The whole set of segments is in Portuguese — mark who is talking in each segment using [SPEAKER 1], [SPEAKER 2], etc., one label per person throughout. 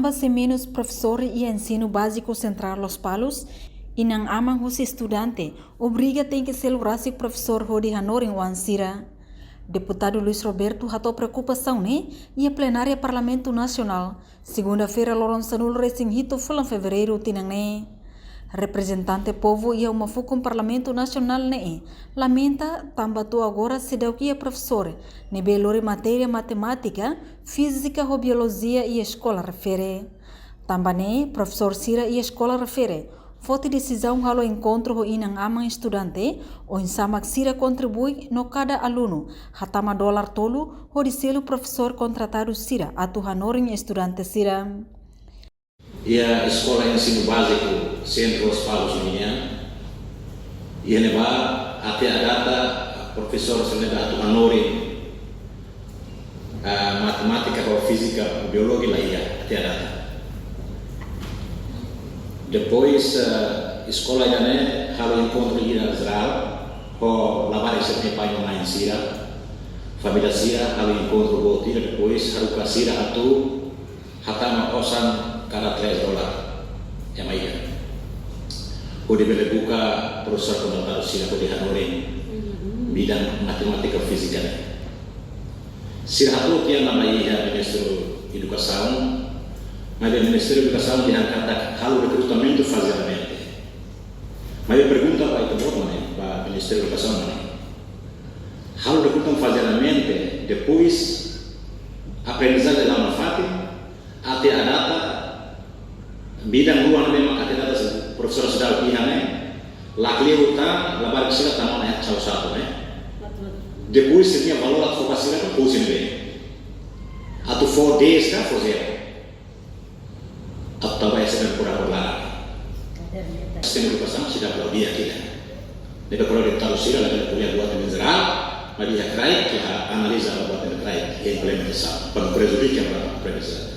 [SPEAKER 1] Tamba se menos professor e ensino básico central Los Palos, e não amam os estudantes, obriga tem que celebrar-se professor Rodi Hanor em Wansira. Deputado Luiz Roberto ratou preocupação, né? E a plenária Parlamento Nacional, segunda-feira, Loronçanul Recinhito, foi em fevereiro, tinang representante povo e uma fucum Parlamento Nacional, né? Lamenta, tambatu agora se deu que é professor, nebelore matéria matemática, física, biologia e escola refere. Também, professor Sira e escola refere. Fote decisão halo encontro ho inang amang estudante o insamak Sira contribui no cada aluno hatama dolar tolu ho di selo professor contratado Sira atu hanoring estudante Sira.
[SPEAKER 2] E a escola de ensino básico Centro Los Palos Minha e ele vai até a data professor Seneda atu hanoring matemática ou física ou biologia lá ia até a data. Depois, escola ainda halo encontro ir a Israel, ho lavar esse tempo em Sira, família Sira halo encontro voltar depois haruka Sira atu hatama kosan cada $3 ya maiga. Ho debele buka professor komentado Sira ho di Hanoring bidang matematika fisika. Sira atu tiang nama iha Ministro Educação. Mas o Ministério da Educação diangkat hal recrutamento faseadamente. Mas a pergunta para itu para o Ministério da Educação hal recrutamento faseadamente depois aprendizagem da manfaat até a data bidang luar memang até data profesor sudah pihaknya lakli utang labar sila taman ayat salah satu depois setiap valor atau fasilitas kan pusing deh atau 4 days kan for zero atau SDM pura-pura sistem educação sudah dia kita mereka kalau ditaruh sila lagi kuliah buat mineral mari ya krai kita analisa buat krai implementação para prejudicar para aprendizagem.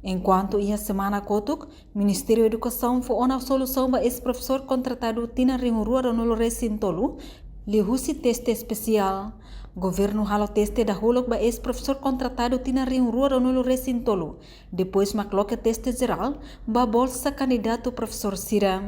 [SPEAKER 1] Enquanto ia semana kotuk, Ministério da Educação foi uma solução para esse professor contratado tina ringurua da nulo recintolu lihusi teste especial. Governo halo teste da hulok ba esse professor contratado tina ringurua da nulo recintolu. Depois macloca teste geral ba bolsa candidato professor Sira.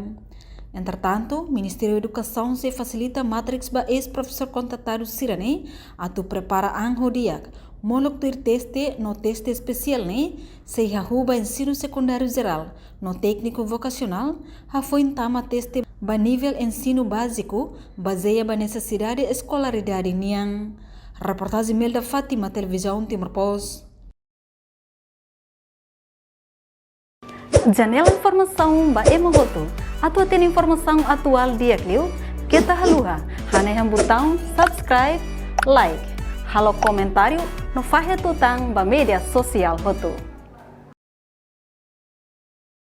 [SPEAKER 1] Entretanto, Ministério da Educação se facilita matrix ba esse professor contratado Sira, né? Atu prepara anho diak. Molok ter teste no teste especial, né? Se hahuba ensino secundário geral, no técnico vocacional, foi tama teste ba nível ensino básico, baseia ba necessidade escolaridade niang. Reportagem Melda Fátima, Televisão Timor Post.
[SPEAKER 3] Janela informação ba emohoto. Atua tem informação atual dia kliu. Kita haluha, haneham botão subscribe, like. Halo comentário no Fahe Tutang ba media sosial hotu.